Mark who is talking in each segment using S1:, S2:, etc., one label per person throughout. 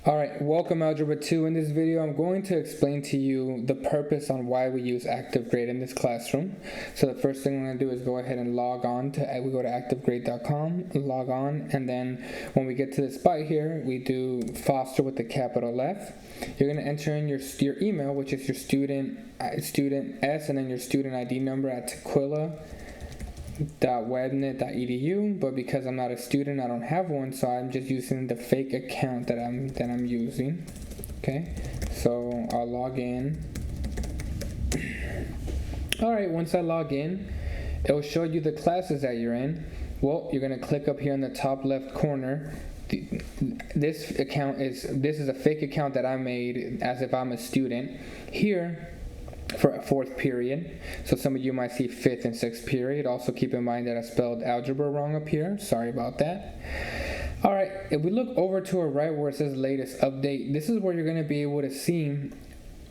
S1: Alright, welcome Algebra 2. In this video, I'm going to explain to you the purpose on why we use ActiveGrade in this classroom. So the first thing I'm going to do is go ahead and log on to, we go to activegrade.com, log on, and then when we get to this spot here, we do Foster with the capital F. You're going to enter in your email, which is your student S, and then your student ID number at tequila.webnet.edu, but because I'm not a student, I don't have one, so I'm just using the fake account that I'm using. Okay, so I'll log in. Alright, once I log in, it will show you the classes that you're in. Well, you're going to click up here in the top left corner. This is a fake account that I made as if I'm a student. Here, for a fourth period, so some of you might see fifth and sixth period. Also keep in mind that I spelled algebra wrong up here, sorry about that. Alright, if we look over to our right where it says latest update, this is where you're going to be able to see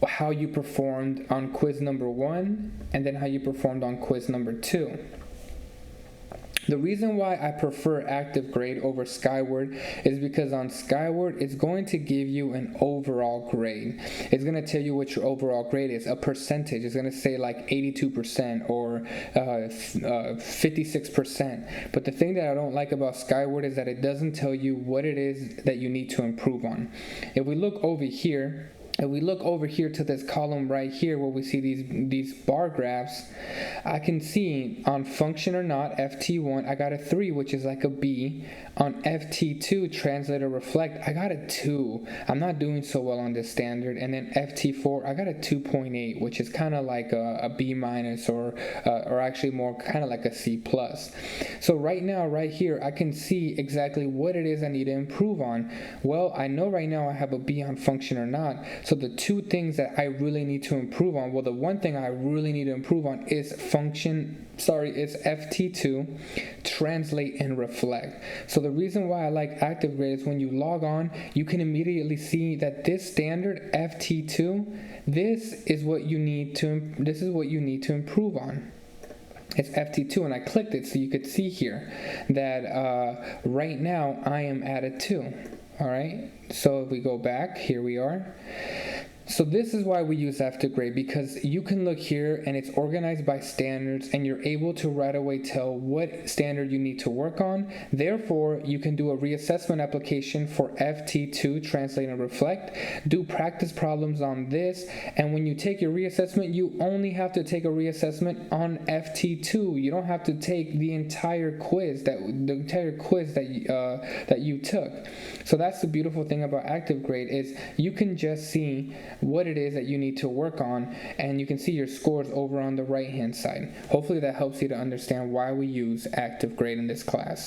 S1: how you performed on quiz number 1 and then how you performed on quiz number 2. The reason why I prefer ActiveGrade over Skyward is because on Skyward, it's going to give you an overall grade. It's going to tell you what your overall grade is, a percentage. It's going to say like 82% or 56%. But the thing that I don't like about Skyward is that it doesn't tell you what it is that you need to improve on. If we look over here, to this column right here where we see these bar graphs, I can see on function or not, FT1, I got a 3, which is like a B. On FT2, translate or reflect, I got a 2. I'm not doing so well on this standard. And then FT4, I got a 2.8, which is kind of like a B minus or actually more kind of like a C plus. So right now, right here, I can see exactly what it is I need to improve on. Well, I know right now I have a B on function or not. So the two things that I really need to improve on, well, the one thing I really need to improve on is FT2, translate and reflect. So the reason why I like ActiveGrade is when you log on, you can immediately see that this standard FT2, this is what you need to improve on. It's FT2, and I clicked it so you could see here that right now I am at a 2. Alright, so if we go back, here we are. So this is why we use ActiveGrade, because you can look here and it's organized by standards and you're able to right away tell what standard you need to work on. Therefore, you can do a reassessment application for FT2, translate and reflect, do practice problems on this, and when you take your reassessment, you only have to take a reassessment on FT2. You don't have to take the entire quiz that you took. So that's the beautiful thing about ActiveGrade is you can just see what it is that you need to work on, and you can see your scores over on the right hand side. Hopefully that helps you to understand why we use ActiveGrade in this class.